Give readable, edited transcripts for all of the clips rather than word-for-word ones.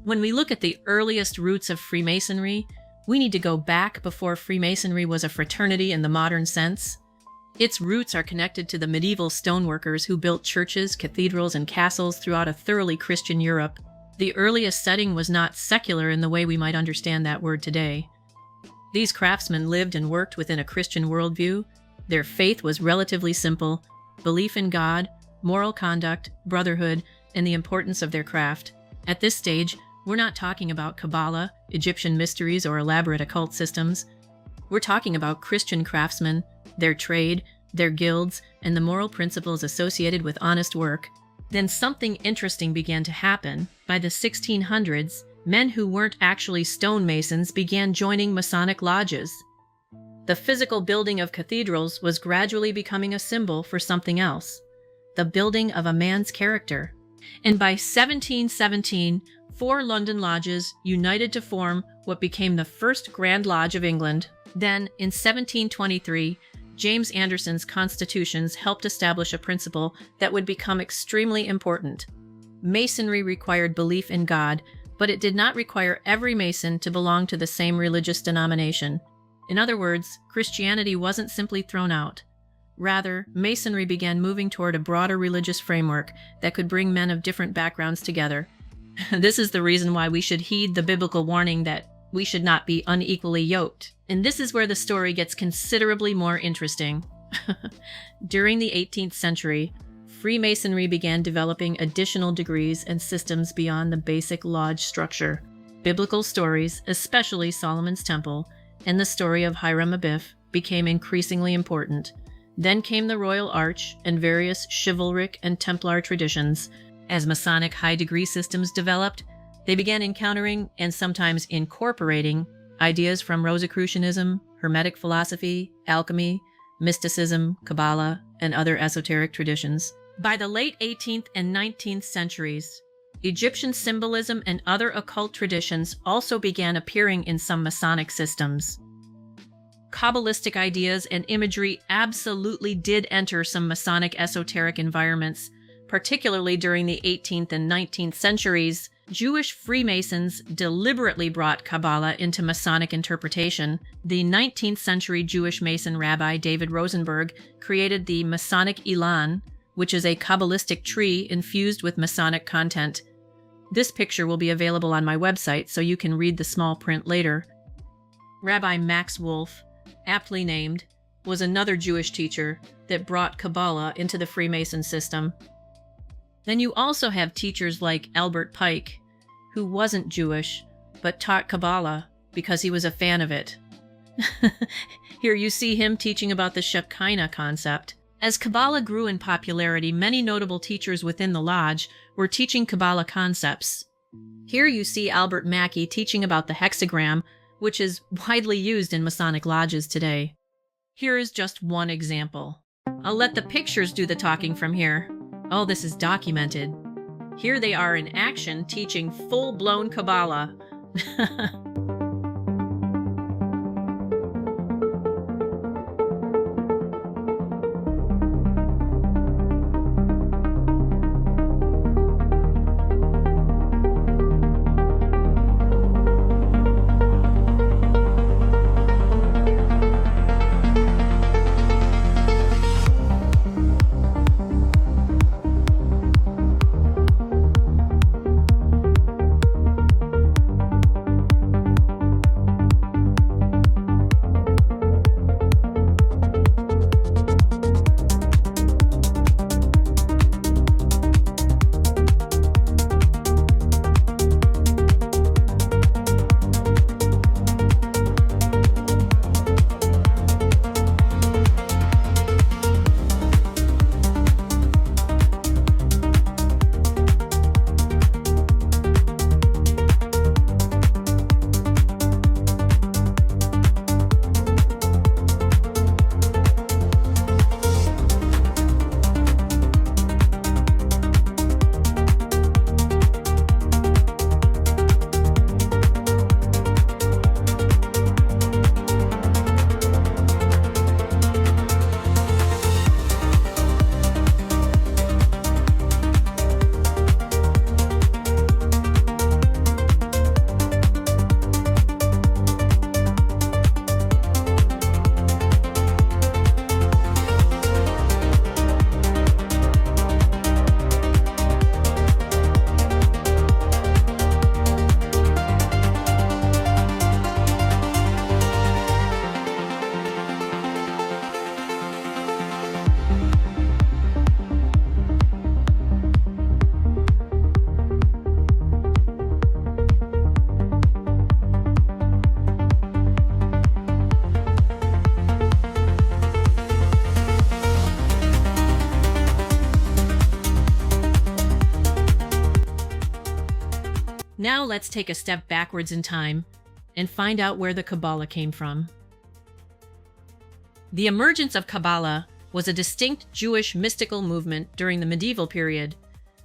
When we look at the earliest roots of Freemasonry, we need to go back before Freemasonry was a fraternity in the modern sense. Its roots are connected to the medieval stoneworkers who built churches, cathedrals, and castles throughout a thoroughly Christian Europe. The earliest setting was not secular in the way we might understand that word today. These craftsmen lived and worked within a Christian worldview. Their faith was relatively simple: belief in God, moral conduct, brotherhood, and the importance of their craft. At this stage, we're not talking about Kabbalah, Egyptian mysteries, or elaborate occult systems. We're talking about Christian craftsmen, their trade, their guilds, and the moral principles associated with honest work. Then something interesting began to happen. By the 1600s, men who weren't actually stonemasons began joining Masonic lodges. The physical building of cathedrals was gradually becoming a symbol for something else: the building of a man's character. And by 1717, 4 London lodges united to form what became the first Grand Lodge of England. Then, in 1723, James Anderson's constitutions helped establish a principle that would become extremely important. Masonry required belief in God, but it did not require every Mason to belong to the same religious denomination. In other words, Christianity wasn't simply thrown out. Rather, Masonry began moving toward a broader religious framework that could bring men of different backgrounds together. This is the reason why we should heed the biblical warning that we should not be unequally yoked. And this is where the story gets considerably more interesting. During the 18th century, Freemasonry began developing additional degrees and systems beyond the basic lodge structure. Biblical stories, especially Solomon's Temple, and the story of Hiram Abiff, became increasingly important. Then came the Royal Arch and various chivalric and Templar traditions. As Masonic high-degree systems developed, they began encountering and sometimes incorporating ideas from Rosicrucianism, Hermetic philosophy, Alchemy, Mysticism, Kabbalah, and other esoteric traditions. By the late 18th and 19th centuries, Egyptian symbolism and other occult traditions also began appearing in some Masonic systems. Kabbalistic ideas and imagery absolutely did enter some Masonic esoteric environments, particularly during the 18th and 19th centuries. Jewish Freemasons deliberately brought Kabbalah into Masonic interpretation. The 19th century Jewish Mason rabbi David Rosenberg created the Masonic Elan, which is a Kabbalistic tree infused with Masonic content. This picture will be available on my website, so you can read the small print later. Rabbi Max Wolf, aptly named, was another Jewish teacher that brought Kabbalah into the Freemason system. Then you also have teachers like Albert Pike, who wasn't Jewish, but taught Kabbalah because he was a fan of it. Here you see him teaching about the Shekinah concept. As Kabbalah grew in popularity, many notable teachers within the lodge were teaching Kabbalah concepts. Here you see Albert Mackey teaching about the hexagram, which is widely used in Masonic lodges today. Here is just one example. I'll let the pictures do the talking from here. Oh, this is documented. Here they are in action teaching full-blown Kabbalah. Now let's take a step backwards in time and find out where the Kabbalah came from. The emergence of Kabbalah was a distinct Jewish mystical movement during the medieval period,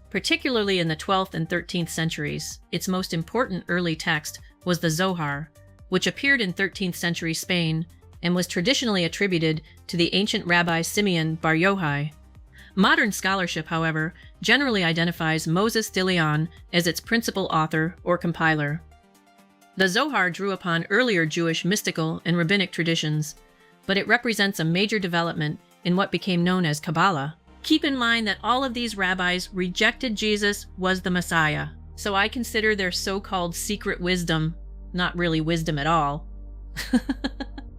particularly in the 12th and 13th centuries. Its most important early text was the Zohar, which appeared in 13th century Spain and was traditionally attributed to the ancient rabbi Simeon Bar Yochai. Modern scholarship, however, generally identifies Moses de Leon as its principal author or compiler. The Zohar drew upon earlier Jewish mystical and rabbinic traditions, but it represents a major development in what became known as Kabbalah. Keep in mind that all of these rabbis rejected Jesus was the Messiah, so I consider their so-called secret wisdom not really wisdom at all.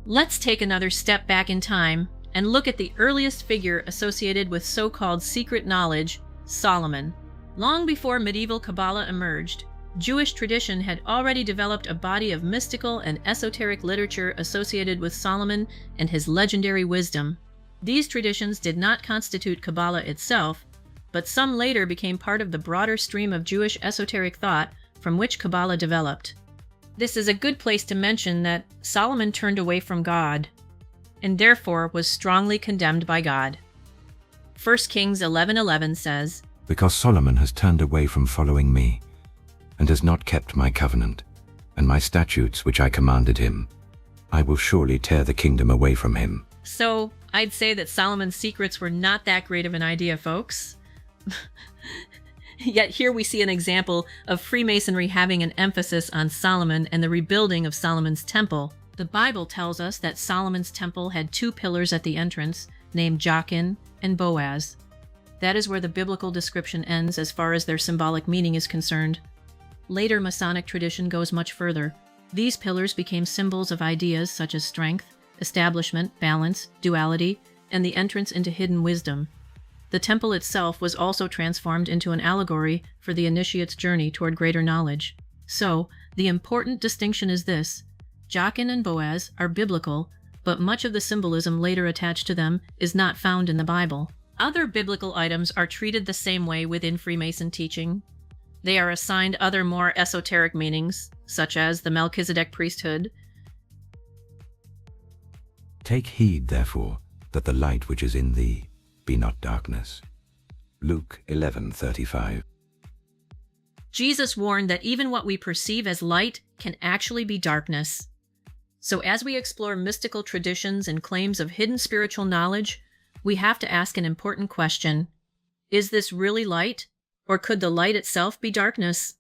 Let's take another step back in time and look at the earliest figure associated with so-called secret knowledge, Solomon. Long before medieval Kabbalah emerged, Jewish tradition had already developed a body of mystical and esoteric literature associated with Solomon and his legendary wisdom. These traditions did not constitute Kabbalah itself, but some later became part of the broader stream of Jewish esoteric thought from which Kabbalah developed. This is a good place to mention that Solomon turned away from God, and therefore was strongly condemned by God. 1 Kings 11:11 says, "Because Solomon has turned away from following me, and has not kept my covenant, and my statutes which I commanded him, I will surely tear the kingdom away from him." So, I'd say that Solomon's secrets were not that great of an idea, folks. Yet here we see an example of Freemasonry having an emphasis on Solomon and the rebuilding of Solomon's temple. The Bible tells us that Solomon's temple had 2 pillars at the entrance, named Jachin and Boaz. That is where the biblical description ends as far as their symbolic meaning is concerned. Later Masonic tradition goes much further. These pillars became symbols of ideas such as strength, establishment, balance, duality, and the entrance into hidden wisdom. The temple itself was also transformed into an allegory for the initiate's journey toward greater knowledge. So, the important distinction is this: Jachin and Boaz are biblical, but much of the symbolism later attached to them is not found in the Bible. Other biblical items are treated the same way within Freemason teaching. They are assigned other more esoteric meanings, such as the Melchizedek priesthood. "Take heed, therefore, that the light which is in thee be not darkness." Luke 11:35. Jesus warned that even what we perceive as light can actually be darkness. So as we explore mystical traditions and claims of hidden spiritual knowledge, we have to ask an important question. Is this really light, or could the light itself be darkness?